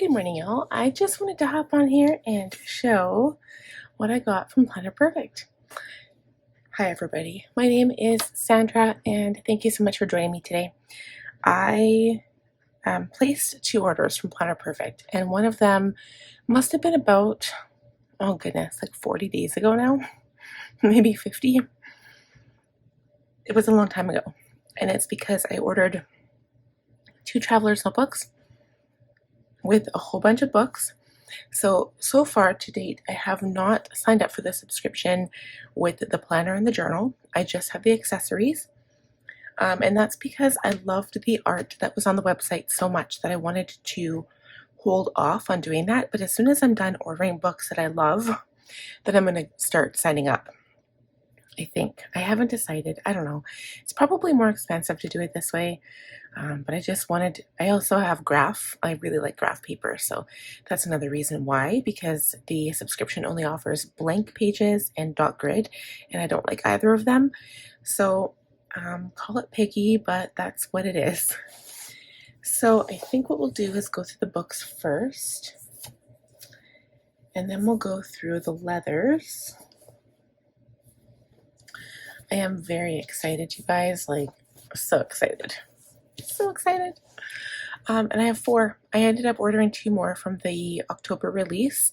Good morning, y'all. I just wanted to hop on here and show what I got from Planet Perfect. Hi, everybody. My name is Sandra, and thank you so much for joining me today. I placed 2 orders from Planet Perfect, and one of them must have been about, oh goodness, like 40 days ago now, maybe 50. It was a long time ago, and it's because I ordered 2 traveler's notebooks with a whole bunch of books. So far to date, I have not signed up for the subscription with the planner and the journal. I just have the accessories. And that's because I loved the art that was on the website so much that I wanted to hold off on doing that. But as soon as I'm done ordering books that I love, then I'm going to start signing up. I think. I haven't decided. I don't know. It's probably more expensive to do it this way. But I also have graph. I really like graph paper. So that's another reason why, because the subscription only offers blank pages and dot grid, and I don't like either of them. So call it picky, but that's what it is. So I think what we'll do is go through the books first, and then we'll go through the leathers. I am very excited, you guys, like so excited. So excited. And I have 4. I ended up ordering 2 more from the October release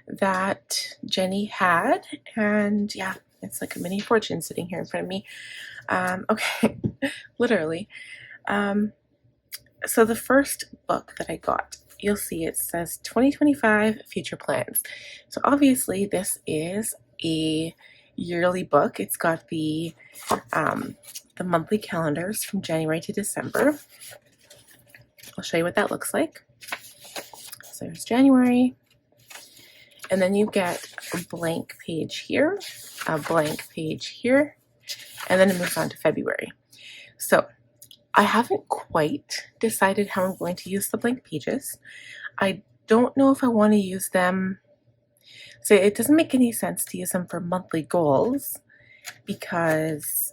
that Jenny had. And yeah, it's like a mini fortune sitting here in front of me. Okay, literally. So the first book that I got, you'll see it says 2025 Future Plans. So obviously this is a yearly book. It's got the monthly calendars from January to December. I'll show you what that looks like. So there's January, and then you get a blank page here, a blank page here, and then it moves on to February. So I haven't quite decided how I'm going to use the blank pages. I don't know if I want to use them. So it doesn't make any sense to use them for monthly goals because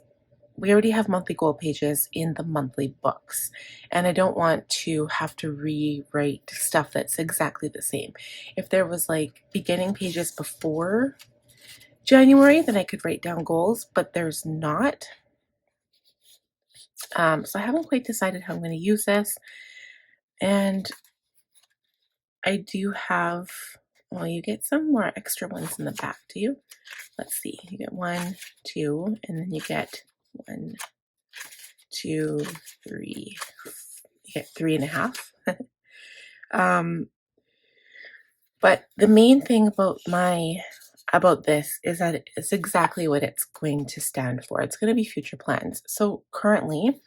we already have monthly goal pages in the monthly books, and I don't want to have to rewrite stuff that's exactly the same. If there was like beginning pages before January, then I could write down goals, but there's not. So I haven't quite decided how I'm going to use this, and I do have, well, you get some more extra ones in the back, do you? Let's see, you get 1, 2, and then you get 1, 2, 3, you get 3.5. But the main thing about this is that it's exactly what it's going to stand for. It's going to be future plans. So currently,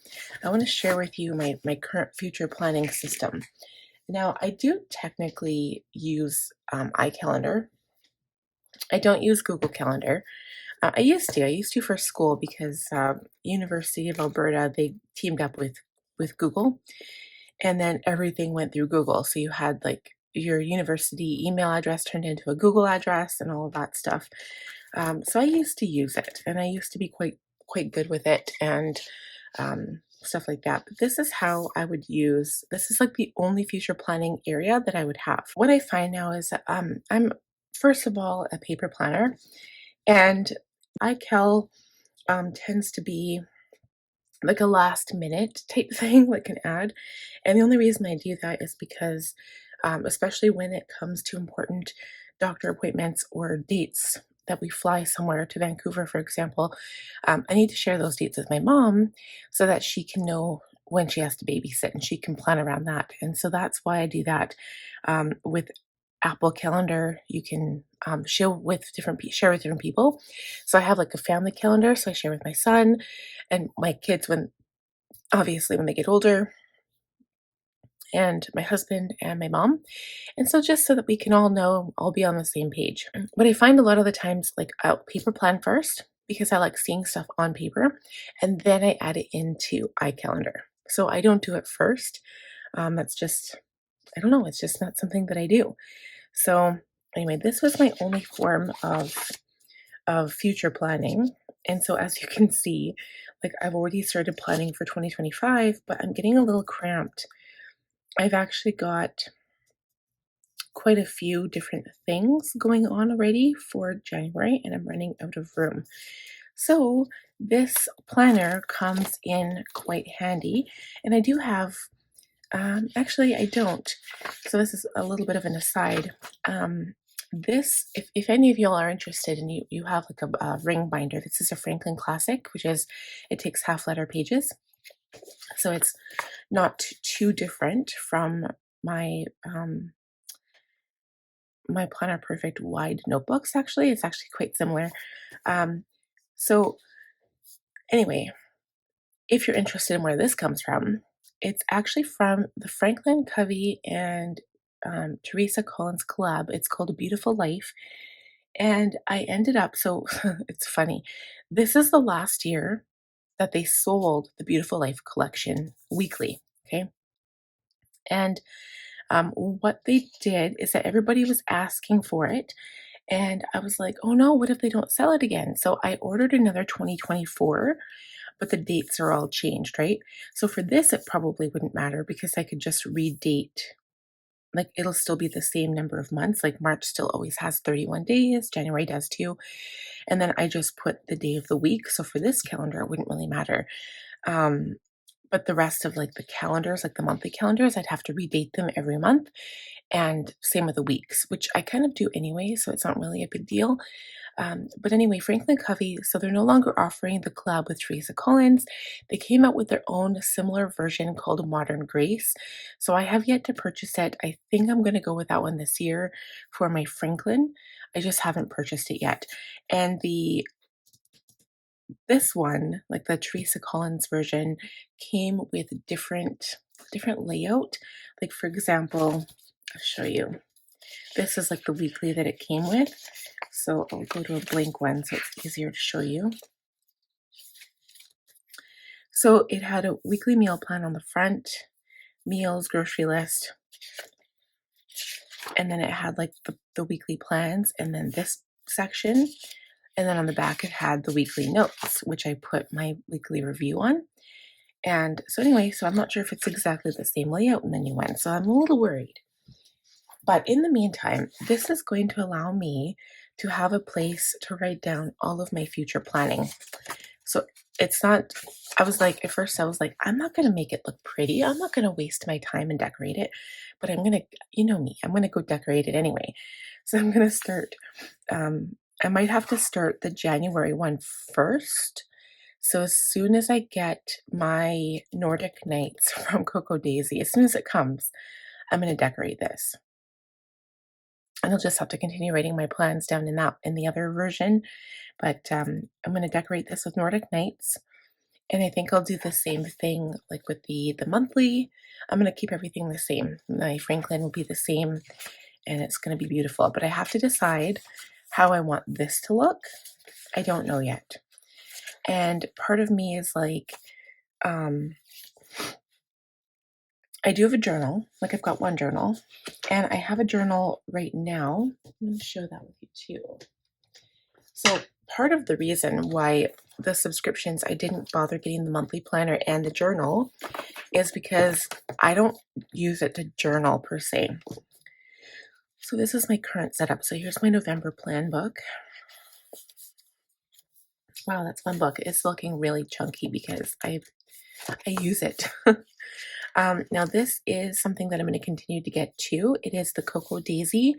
I want to share with you my current future planning system. Now, I do technically use iCalendar. I don't use Google Calendar. I used to for school because University of Alberta, they teamed up with Google, and then everything went through Google. So you had like your university email address turned into a Google address and all of that stuff. So I used to use it, and I used to be quite good with it and stuff like that. But this is how I would use. This is like the only future planning area that I would have. What I find now is that I'm first of all a paper planner, and iCal tends to be like a last minute type thing, like an ad. And the only reason I do that is because, especially when it comes to important doctor appointments or dates that we fly somewhere to Vancouver, for example, I need to share those dates with my mom so that she can know when she has to babysit and she can plan around that. And so that's why I do that. With Apple Calendar, you can share with different people. So I have like a family calendar, so I share with my son and my kids when they get older, and my husband and my mom. And so just so that we can all be on the same page. But I find a lot of the times, like, I'll paper plan first because I like seeing stuff on paper, and then I add it into iCalendar. So I don't do it first. That's just, I don't know, it's just not something that I do. So anyway, this was my only form of future planning. And so as you can see, like, I've already started planning for 2025, but I'm getting a little cramped. I've actually got quite a few different things going on already for January, and I'm running out of room. So this planner comes in quite handy, and I do have, actually I don't. So this is a little bit of an aside. This, if any of y'all are interested and you have like a ring binder, this is a Franklin Classic, which is, it takes half letter pages. So it's not too different from my my Planner Perfect wide notebooks. Actually, it's actually quite similar. Um, so anyway, if you're interested in where this comes from, it's actually from the Franklin Covey and Teresa Collins collab. It's called A Beautiful Life. And I ended up, so it's funny, this is the last year that they sold the Beautiful Life collection weekly. Okay. And what they did is that everybody was asking for it. And I was like, oh no, what if they don't sell it again? So I ordered another 2024, but the dates are all changed, right? So for this, it probably wouldn't matter because I could just redate. Like it'll still be the same number of months. Like March still always has 31 days, January does too. And then I just put the day of the week. So for this calendar, it wouldn't really matter. Um, but the rest of like the calendars, like the monthly calendars, I'd have to redate them every month. And same with the weeks, which I kind of do anyway. So it's not really a big deal. But anyway, Franklin Covey, so they're no longer offering the collab with Teresa Collins. They came out with their own similar version called Modern Grace. So I have yet to purchase it. I think I'm going to go with that one this year for my Franklin. I just haven't purchased it yet. And this one, like the Teresa Collins version, came with different layout. Like for example, I'll show you. This is like the weekly that it came with. So I'll go to a blank one so it's easier to show you. So it had a weekly meal plan on the front, meals, grocery list, and then it had like the weekly plans, and then this section. And then on the back, it had the weekly notes, which I put my weekly review on. And so anyway, so I'm not sure if it's exactly the same layout in the new one. So I'm a little worried. But in the meantime, this is going to allow me to have a place to write down all of my future planning. So it's not, I was like, at first I was like, I'm not going to make it look pretty. I'm not going to waste my time and decorate it, but I'm going to, you know me, I'm going to go decorate it anyway. So I'm going to start, I might have to start the January one first. So as soon as I get my Nordic Nights from Coco Daisy, as soon as it comes, I'm going to decorate this. And I'll just have to continue writing my plans down in the other version. But I'm going to decorate this with Nordic Nights. And I think I'll do the same thing like with the monthly. I'm going to keep everything the same. My Franklin will be the same, and it's going to be beautiful. But I have to decide how I want this to look. I don't know yet. And part of me is like, I do have a journal. Like I've got one journal, and I have a journal right now. I'm going to share that with you too. So part of the reason why the subscriptions, I didn't bother getting the monthly planner and the journal, is because I don't use it to journal per se. So this is my current setup. So here's my November plan book. Wow, that's one book. It's looking really chunky because I use it. Now this is something that I'm going to continue to get too. It is the Coco Daisy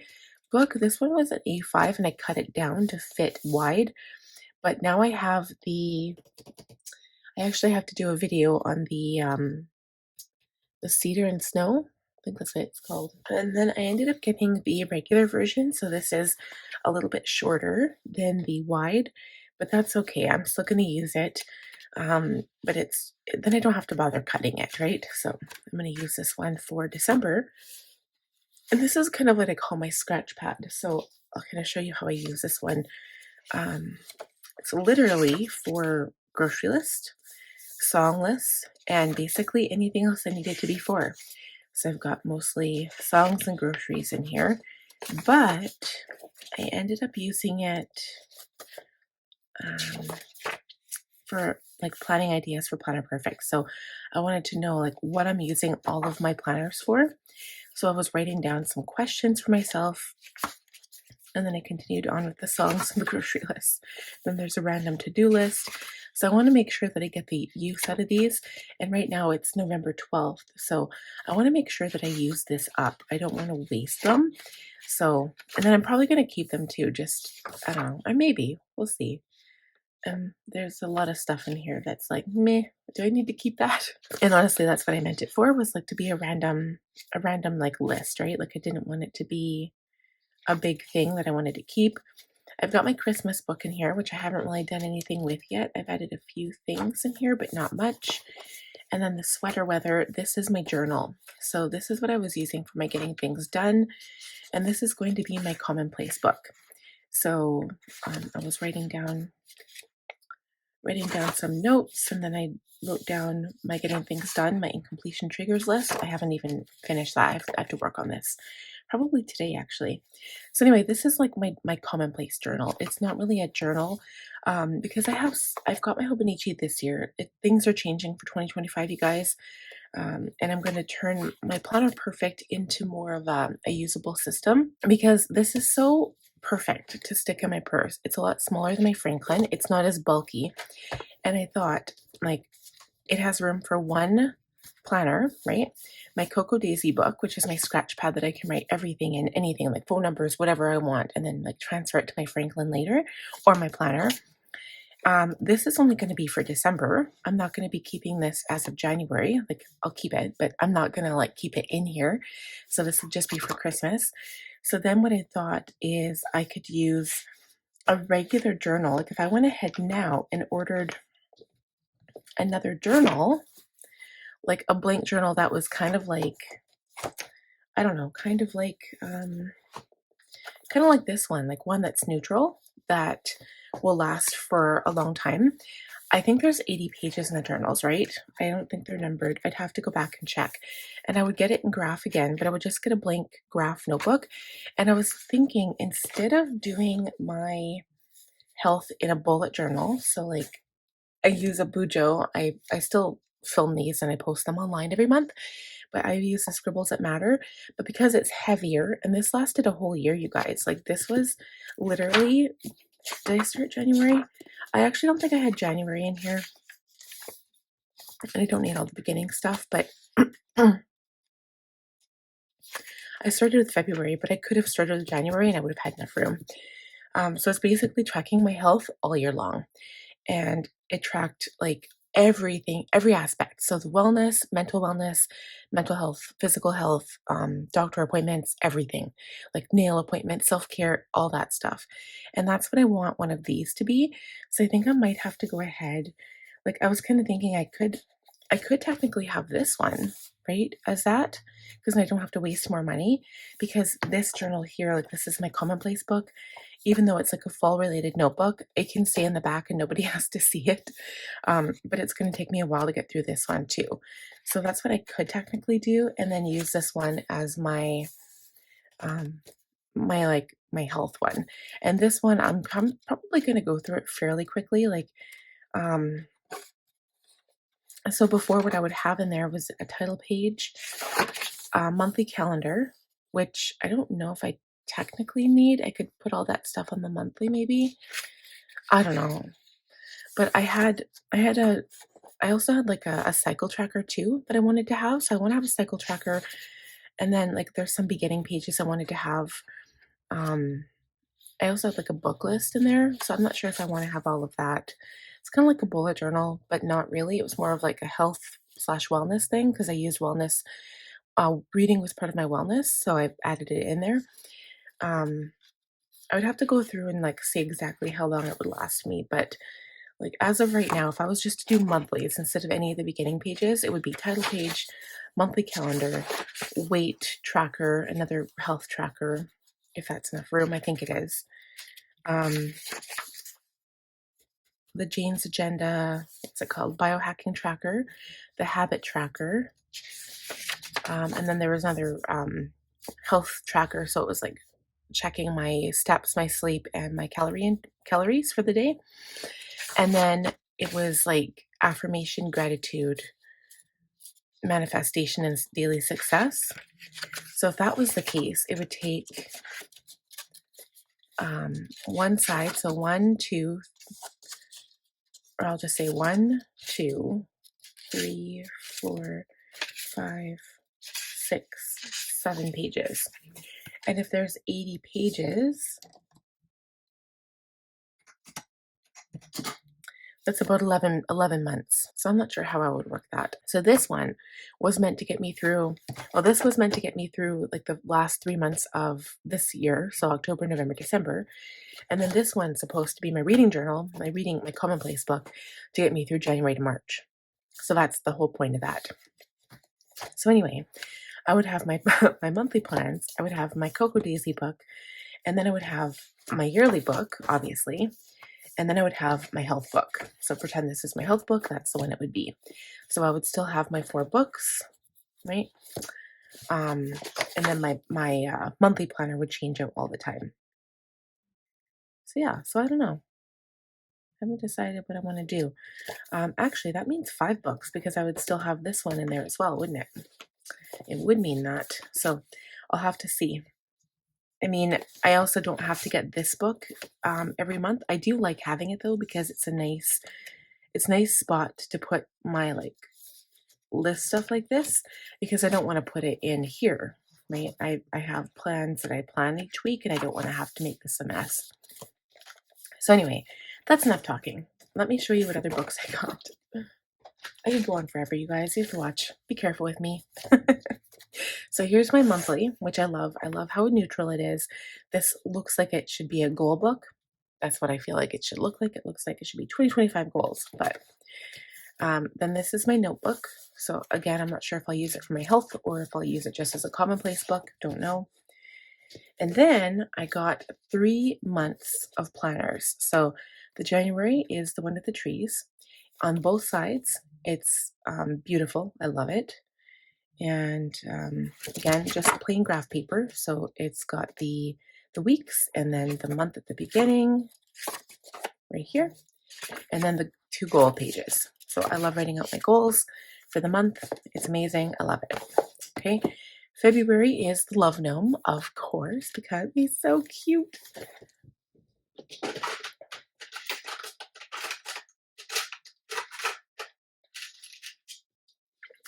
book. This one was an A5 and I cut it down to fit wide. But now I have I actually have to do a video on the Cedar and Snow. I think that's what it's called. And then I ended up getting the regular version. So this is a little bit shorter than the wide, but that's okay. I'm still going to use it. But then I don't have to bother cutting it, right? So I'm going to use this one for December. And this is kind of what I call my scratch pad. So I'll kind of show you how I use this one. It's literally for grocery list, song list, and basically anything else I need it to be for. So I've got mostly songs and groceries in here, but I ended up using it for like planning ideas for Planner Perfect. So I wanted to know like what I'm using all of my planners for. So I was writing down some questions for myself, and then I continued on with the songs and the grocery list. Then there's a random to-do list. So I want to make sure that I get the use out of these. And right now it's November 12th. So I want to make sure that I use this up. I don't want to waste them. So, and then I'm probably going to keep them too. Just, I don't know. Or maybe. We'll see. There's a lot of stuff in here that's like, meh, do I need to keep that? And honestly, that's what I meant it for, was like to be a random like list, right? Like I didn't want it to be a big thing that I wanted to keep. I've got my Christmas book in here, which I haven't really done anything with yet. I've added a few things in here, but not much. And then the sweater weather, this is my journal. So this is what I was using for my getting things done. And this is going to be my commonplace book. So I was writing down some notes, and then I wrote down my getting things done, my incompletion triggers list. I haven't even finished that. I have to work on this probably today, actually. So anyway, this is like my commonplace journal. It's not really a journal because I've got my Hobonichi this year. Things are changing for 2025, you guys. And I'm going to turn my Planner Perfect into more of a usable system, because this is so perfect to stick in my purse. It's a lot smaller than my Franklin. It's not as bulky. And I thought, like, it has room for one planner, right? My Cocoa Daisy book, which is my scratch pad that I can write everything in, anything, like phone numbers, whatever I want, and then like transfer it to my Franklin later, or my planner. This is only going to be for December. I'm not going to be keeping this as of January. Like, I'll keep it, but I'm not going to like keep it in here. So this will just be for Christmas. So then what I thought is I could use a regular journal. Like if I went ahead now and ordered another journal, like a blank journal that was kind of like, I don't know, kind of like this one, like one that's neutral, that will last for a long time. I think there's 80 pages in the journals, right? I don't think they're numbered. I'd have to go back and check. And I would get it in graph again, but I would just get a blank graph notebook. And I was thinking, instead of doing my health in a bullet journal, so like I use a Bujo, I still film these and I post them online every month, but I use the Scribbles That Matter. But because it's heavier, and this lasted a whole year, you guys, like this was literally, did I start January? I actually don't think I had January in here. And I don't need all the beginning stuff, but I started with February, but I could have started with January and I would have had enough room. So it's basically tracking my health all year long. And it tracked like everything, every aspect. So the wellness, mental health, physical health, doctor appointments, everything, like nail appointments, self-care, all that stuff. And that's what I want one of these to be. So I think I might have to go ahead. Like I was kind of thinking I could technically have this one, right, as that, because I don't have to waste more money, because this journal here, like this is my commonplace book. Even though it's like a fall related notebook, it can stay in the back and nobody has to see it. But it's going to take me a while to get through this one too. So that's what I could technically do, and then use this one as my my health one. And this one, I'm probably going to go through it fairly quickly. Like, so before, what I would have in there was a title page, a monthly calendar, which I don't know if I technically need. I could put all that stuff on the monthly, maybe. I don't know. But I also had like a cycle tracker too that I wanted to have. So I want to have a cycle tracker. And then like there's some beginning pages I wanted to have. I also have like a book list in there. So I'm not sure if I want to have all of that. It's kind of like a bullet journal, but not really. It was more of like a health slash wellness thing, because I used wellness. Reading was part of my wellness, so I added it in there. I would have to go through and like see exactly how long it would last me, but like as of right now, if I was just to do monthlies instead of any of the beginning pages, it would be title page, monthly calendar, weight tracker, another health tracker, if that's enough room. I think it is. The Jane's Agenda, what's it called? Biohacking tracker, the habit tracker, and then there was another health tracker. So it was like checking my steps, my sleep, and my calories for the day. And then it was like affirmation, gratitude, manifestation, and daily success. So if that was the case, it would take one side, so 1, 2, or I'll just say 1, 2, 3, 4, 5, 6, 7 pages. And if there's 80 pages, that's about 11 months. So I'm not sure how I would work that. So this one was meant to get me through, well, this was meant to get me through like the last 3 months of this year. So October, November, December. And then this one's supposed to be my reading journal, my commonplace book to get me through January to March. So that's the whole point of that. So anyway, I would have my my monthly plans. I would have my Cocoa Daisy book, and then I would have my yearly book, obviously, and then I would have my health book. So pretend this is my health book. That's the one it would be. So I would still have my 4 books, right? And then my monthly planner would change out all the time. So yeah. So I don't know. I haven't decided what I want to do. Actually, that means 5 books because I would still have this one in there as well, wouldn't it? It would mean that. So I'll have to see. I mean, I also don't have to get this book every month. I do like having it though because it's a nice spot to put my like list stuff like this because I don't want to put it in here, right? I have plans that I plan each week and I don't want to have to make this a mess. So anyway, that's enough talking. Let me show you what other books I got. I could go on forever, you guys. You have to watch. Be careful with me. So here's my monthly, which I love. I love how neutral it is. This looks like it should be a goal book. That's what I feel like it should look like. It looks like it should be 2025 goals. But then this is my notebook. So again, I'm not sure if I'll use it for my health or if I'll use it just as a commonplace book. Don't know. And then I got 3 months of planners. So the January is the one with the trees. On both sides, it's beautiful. I love it. And again, just plain graph paper. So it's got the weeks and then the month at the beginning right here. And then the 2 goal pages. So I love writing out my goals for the month. It's amazing. I love it. Okay. February is the love gnome, of course, because he's so cute.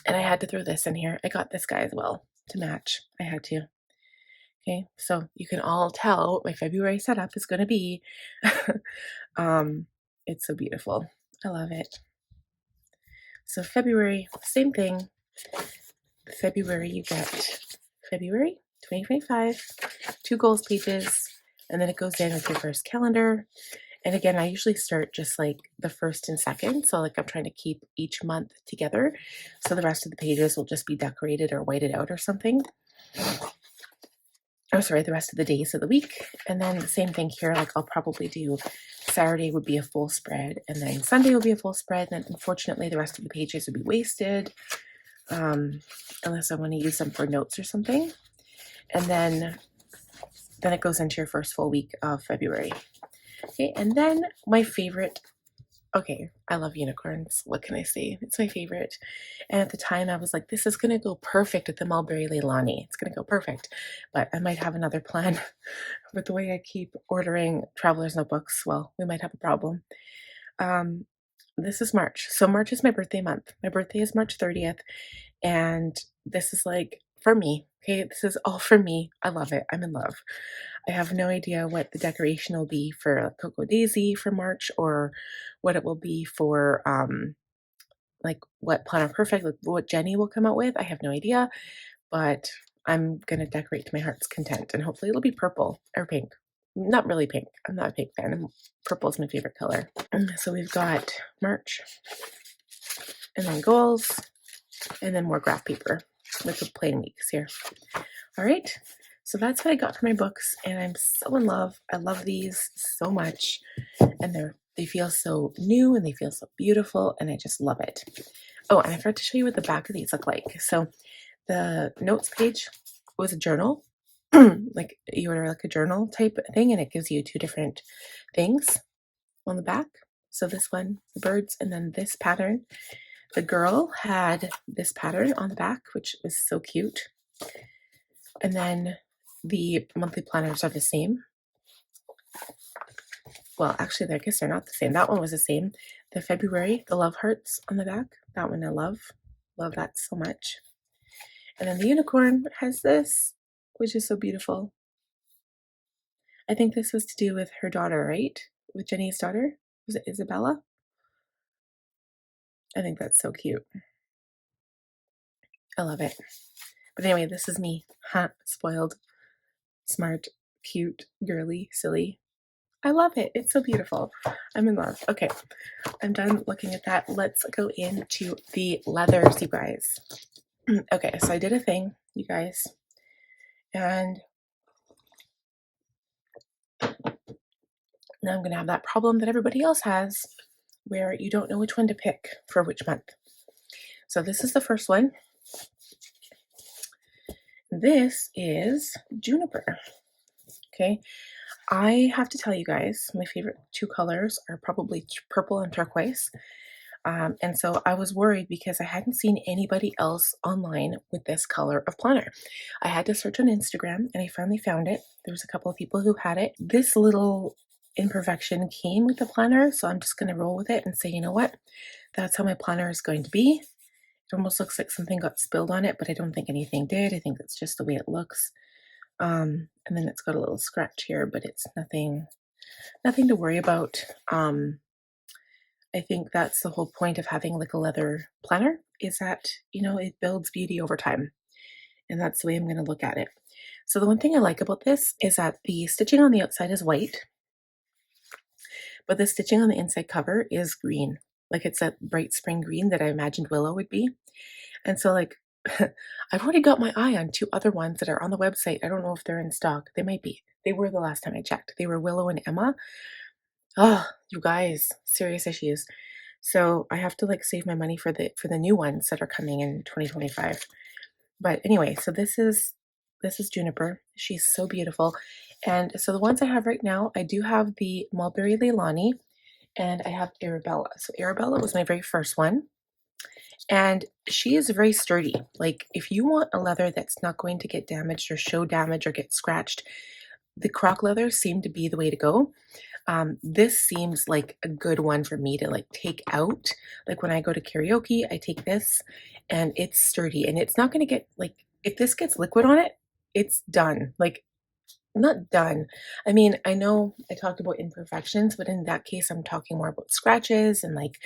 And I had to throw this in here. I got this guy as well to match. I had to. Okay, so you can all tell what my February setup is going to be. It's so beautiful. I love it. So February, same thing. February, you get February 2025, 2 goals pages, and then it goes in with your first calendar. And again, I usually start just like the first and second. So like I'm trying to keep each month together. So the rest of the pages will just be decorated or whited out or something. Oh, sorry, the rest of the days of the week. And then the same thing here, like I'll probably do Saturday would be a full spread and then Sunday will be a full spread. And then unfortunately the rest of the pages would be wasted unless I want to use them for notes or something. And then it goes into your first full week of February. Okay, and then my favorite, okay, I love unicorns. What can I say? It's my favorite. And at the time I was like, this is going to go perfect with the Mulberry Leilani. It's going to go perfect. But I might have another plan with the way I keep ordering traveler's notebooks. Well, we might have a problem. This is March. So March is my birthday month. My birthday is March 30th. And this is like, for me, okay, this is all for me. I love it. I'm in love. I have no idea what the decoration will be for Cocoa Daisy for March or what it will be for like what Planner Perfect, like what Jenny will come out with. I have no idea, but I'm going to decorate to my heart's content and hopefully it'll be purple or pink. Not really pink. I'm not a pink fan. Purple is my favorite color. So we've got March and then goals and then more graph paper with the plain weeks here. All right. So that's what I got for my books, and I'm so in love. I love these so much, and they feel so new and they feel so beautiful, and I just love it. Oh, and I forgot to show you what the back of these look like. So the notes page was a journal, like you order like a journal type thing, and it gives you 2 different things on the back. So this one, the birds, and then this pattern. The girl had this pattern on the back, which was so cute. And then the monthly planners are the same. Well, actually, I guess they're not the same. That one was the same. The February, the love hearts on the back. That one I love. Love that so much. And then the unicorn has this, which is so beautiful. I think this was to do with her daughter, right? With Jenny's daughter. Was it Isabella? I think that's so cute. I love it. But anyway, this is me. Ha, spoiled, smart, cute, girly, silly. I love it. It's so beautiful. I'm in love. Okay, I'm done looking at that. Let's go into the leathers, you guys. Okay, so I did a thing, you guys, and now I'm going to have that problem that everybody else has where you don't know which one to pick for which month. So this is the first one. This is Juniper. Okay, I have to tell you guys, my favorite two colors are probably purple and turquoise. And so I was worried because I hadn't seen anybody else online with this color of planner. I had to search on Instagram and I finally found it. There was a couple of people who had it. This little imperfection came with the planner, so I'm just going to roll with it and say, you know what? That's how my planner is going to be. It almost looks like something got spilled on it, but I don't think anything did. I think that's just the way it looks. And then it's got a little scratch here, but it's nothing to worry about. I think that's the whole point of having like a leather planner, is that, you know, it builds beauty over time. And that's the way I'm going to look at it. So the one thing I like about this is that the stitching on the outside is white, but the stitching on the inside cover is green. Like it's that bright spring green that I imagined Willow would be. And so like, I've already got my eye on two other ones that are on the website. I don't know if they're in stock. They might be. They were the last time I checked. They were Willow and Emma. Oh, you guys, serious issues. So I have to like save my money for the new ones that are coming in 2025. But anyway, so this is Juniper. She's so beautiful. And so the ones I have right now, I do have the Mulberry Leilani and I have Arabella. So Arabella was my very first one. And she is very sturdy. Like if you want a leather that's not going to get damaged or show damage or get scratched, the croc leathers seem to be the way to go. This seems like a good one for me to like take out. Like when I go to karaoke, I take this and it's sturdy and it's not going to get like, if this gets liquid on it, it's done. Like not done. I mean, I know I talked about imperfections, but in that case, I'm talking more about scratches and like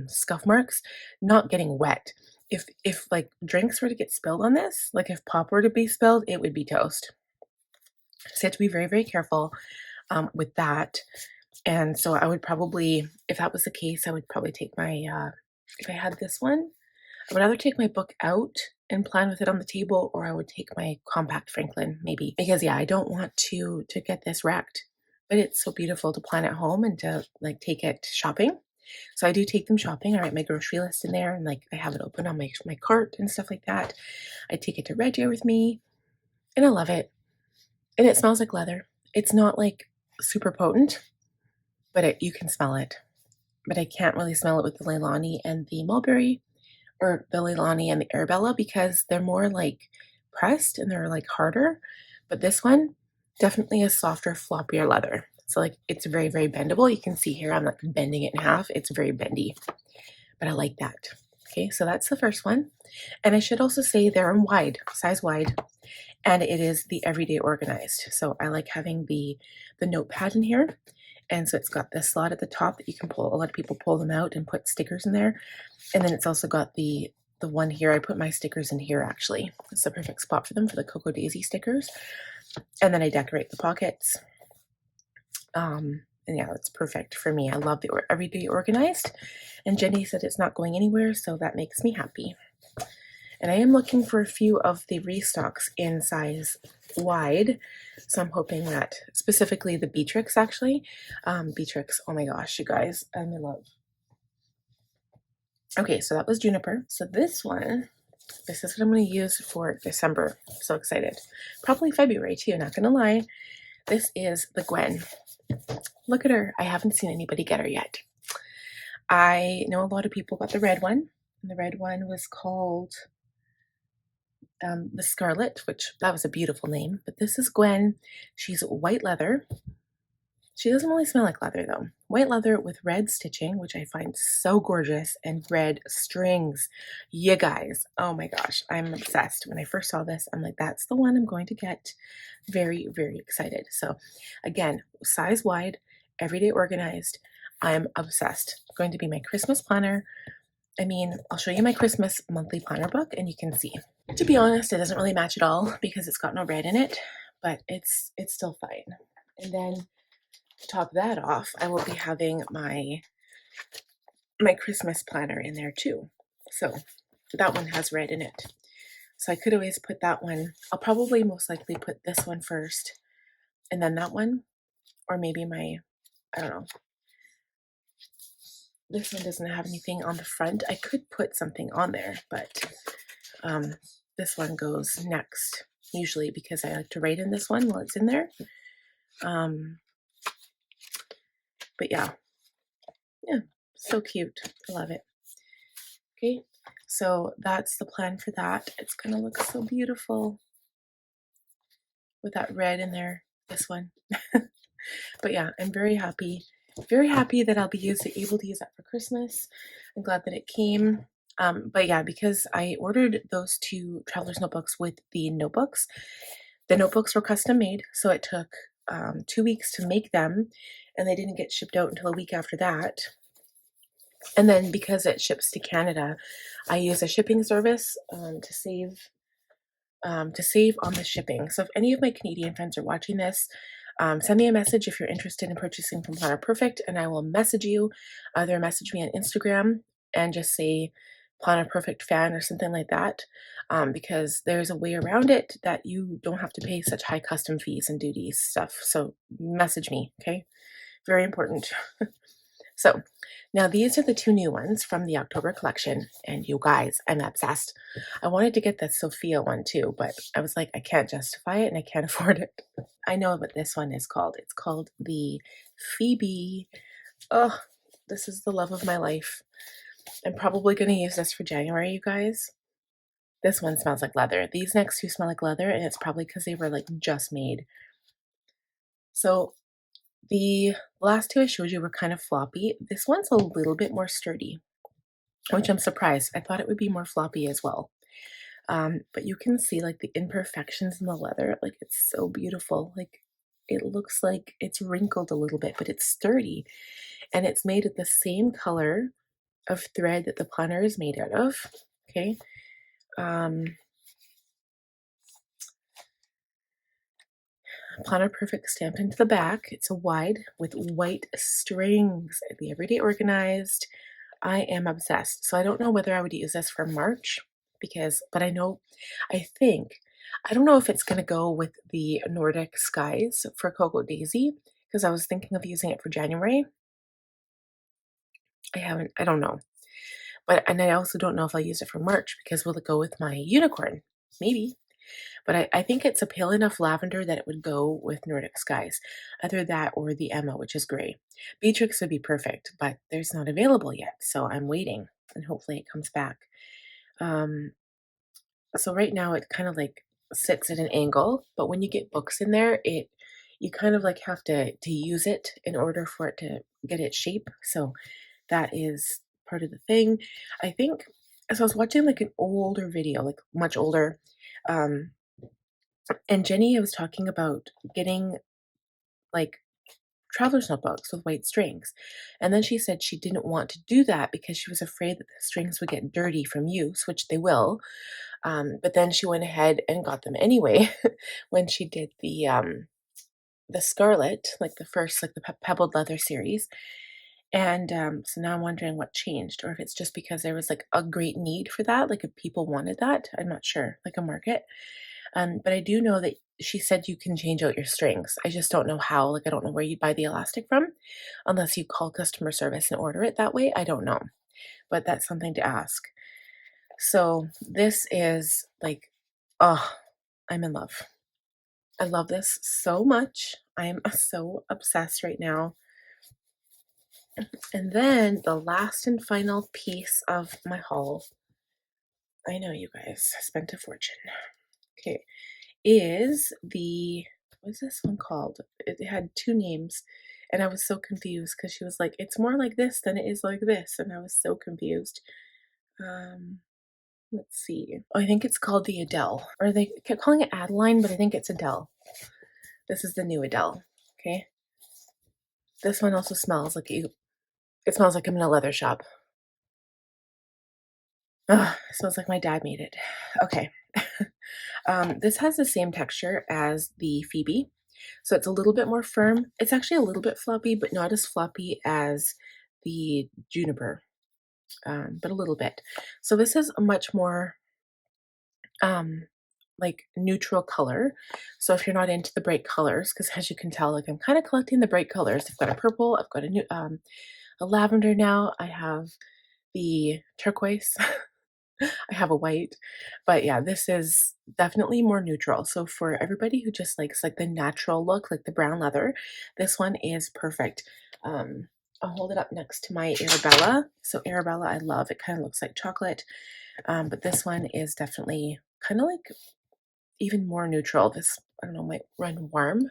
scuff marks, not getting wet. If like drinks were to get spilled on this, like if pop were to be spilled, it would be toast. So you have to be very, very careful with that. And so I would probably, if that was the case, I would probably take my, if I had this one, I would either take my book out and plan with it on the table, or I would take my compact Franklin maybe, because yeah, I don't want to get this wrecked, but it's so beautiful to plan at home and to like take it shopping. So I do take them shopping. I write my grocery list in there and like I have it open on my cart and stuff like that. I take it to Red Deer with me and I love it. And it smells like leather. It's not like super potent, but you can smell it. But I can't really smell it with the Leilani and the Mulberry, or the Leilani and the Arabella, because they're more like pressed and they're like harder. But this one definitely is softer, floppier leather. So like it's very, very bendable. You can see here I'm like bending it in half. It's very bendy, but I like that. Okay, so that's the first one. And I should also say they're in wide, size wide, and it is the everyday organized. So I like having the notepad in here. And so it's got this slot at the top that you can pull. A lot of people pull them out and put stickers in there. And then it's also got the one here. I put my stickers in here actually. It's the perfect spot for them, for the Cocoa Daisy stickers. And then I decorate the pockets. And yeah, that's perfect for me. I love the everyday organized. And Jenny said it's not going anywhere, so that makes me happy. And I am looking for a few of the restocks in size wide. So I'm hoping that, specifically the Beatrix actually. Beatrix, oh my gosh, you guys, I'm in love. Okay, so that was Juniper. So this one, this is what I'm going to use for December. I'm so excited. Probably February too, not going to lie. This is the Gwen. Look at her. I haven't seen anybody get her yet. I know a lot of people got the red one. And the red one was called the Scarlet, which that was a beautiful name, but this is Gwen. She's white leather. She doesn't really smell like leather though. White leather with red stitching, which I find so gorgeous, and red strings. You guys, oh my gosh, I'm obsessed. When I first saw this, I'm like, that's the one I'm going to get. Very, very excited. So again, size wide, everyday organized. I'm obsessed. Going to be my Christmas planner. I mean, I'll show you my Christmas monthly planner book and you can see. To be honest, it doesn't really match at all because it's got no red in it, but it's still fine. And then to top that off, I will be having my Christmas planner in there too. So that one has red in it. So I could always put that one. I'll probably most likely put this one first and then that one, or maybe I don't know. This one doesn't have anything on the front. I could put something on there, but this one goes next usually because I like to write in this one while it's in there. But yeah, so cute. I love it. Okay, so that's the plan for that. It's gonna look so beautiful with that red in there, this one. But yeah, I'm very happy that I'll be able to use that for Christmas. I'm glad that it came. But yeah, because I ordered those two traveler's notebooks with the notebooks were custom made, so it took 2 weeks to make them, and they didn't get shipped out until a week after that. And then because it ships to Canada, I use a shipping service to save on the shipping. So if any of my Canadian friends are watching this, send me a message if you're interested in purchasing from Planner Perfect, and I will message you. Either message me on Instagram and just say Planner Perfect fan or something like that, because there's a way around it that you don't have to pay such high custom fees and duties stuff. So message me, okay? Very important. So now these are the two new ones from the October collection, and you guys, I'm obsessed. I wanted to get the Sophia one too, but I was like, I can't justify it and I can't afford it. I know what this one is called. It's called the Phoebe. Oh, this is the love of my life. I'm probably going to use this for January, you guys. This one smells like leather. These next two smell like leather, and it's probably because they were like just made. So the last two I showed you were kind of floppy. This one's a little bit more sturdy, which I'm surprised. I thought it would be more floppy as well. But you can see like the imperfections in the leather. Like it's so beautiful. Like it looks like it's wrinkled a little bit, but it's sturdy. And it's made of the same color of thread that the planner is made out of. Okay. Planner Perfect stamped into the back. It's a wide with white strings. The Everyday Organized. I am obsessed. So I don't know whether I would use this for March but I don't know if it's going to go with the Nordic Skies for Cocoa Daisy because I was thinking of using it for January. I don't know. And I also don't know if I'll use it for March because will it go with my unicorn? Maybe. But I think it's a pale enough lavender that it would go with Nordic Skies. Either that or the Emma, which is gray. Beatrix would be perfect, but there's not available yet. So I'm waiting and hopefully it comes back. So right now it kind of like sits at an angle, but when you get books in there, you kind of like have to use it in order for it to get its shape. So that is part of the thing. I think, so I was watching like an older video, like much older, and Jenny was talking about getting like traveler's notebooks with white strings. And then she said she didn't want to do that because she was afraid that the strings would get dirty from use, which they will. But then she went ahead and got them anyway when she did the Scarlet, like the first, like the Pebbled Leather series. And so now I'm wondering what changed, or if it's just because there was like a great need for that, like if people wanted that. I'm not sure, like a market. But I do know that she said you can change out your strings. I just don't know how. Like I don't know where you buy the elastic from, unless you call customer service and order it that way. I don't know, but that's something to ask. So this is like, oh, I'm in love. I love this so much. I'm so obsessed right now. And then the last and final piece of my haul. I know you guys spent a fortune. Okay, is what's this one called? It had two names, and I was so confused because she was like, "It's more like this than it is like this," and I was so confused. Um, let's see. Oh, I think it's called the Adele, or they kept calling it Adeline, but I think it's Adele. This is the new Adele. Okay, this one also smells like you. It smells like I'm in a leather shop. Ugh, it smells like my dad made it. Okay. This has the same texture as the Phoebe, so it's a little bit more firm. It's actually a little bit floppy, but not as floppy as the Juniper, but a little bit. So this is a much more um, like neutral color. So if you're not into the bright colors, because as you can tell, like I'm kind of collecting the bright colors. I've got a purple, I've got a lavender now. I have the turquoise. I have a white, but yeah, this is definitely more neutral. So for everybody who just likes like the natural look, like the brown leather, this one is perfect. I'll hold it up next to my Arabella. So Arabella, I love. It kind of looks like chocolate, but this one is definitely kind of like even more neutral. This, I don't know, might run warm,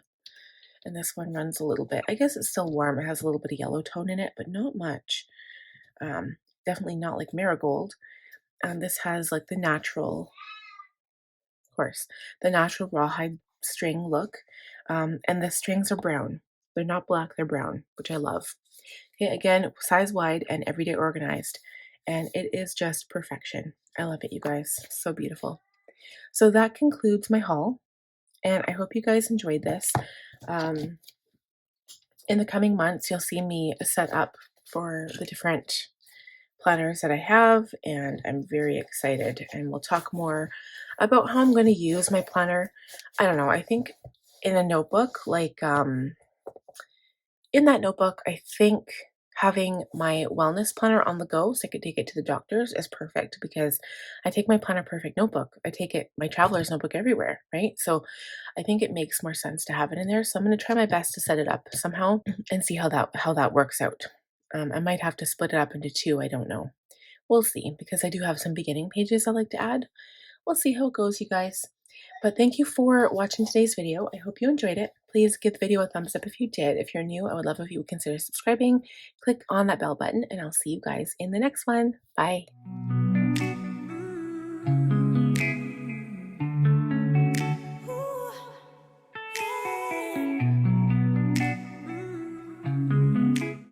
and this one runs a little bit. I guess it's still warm. It has a little bit of yellow tone in it, but not much. Definitely not like marigold. This has like the natural, of course, the natural rawhide string look. And the strings are brown. They're not black, they're brown, which I love. Okay, again, size wide and everyday organized. And it is just perfection. I love it, you guys. So beautiful. So that concludes my haul. And I hope you guys enjoyed this. Um, in the coming months, you'll see me set up for the different planners that I have, and I'm very excited. And we'll talk more about how I'm going to use my planner. I don't know. I think in a notebook, like in that notebook, I think having my wellness planner on the go so I could take it to the doctors is perfect because I take my Planner Perfect notebook. I take it, my traveler's notebook everywhere, right? So I think it makes more sense to have it in there. So I'm going to try my best to set it up somehow and see how that works out. I might have to split it up into two. I don't know. We'll see, because I do have some beginning pages I like to add. We'll see how it goes, you guys. But thank you for watching today's video. I hope you enjoyed it. Please give the video a thumbs up if you did. If you're new, I would love if you would consider subscribing. Click on that bell button, and I'll see you guys in the next one. Bye.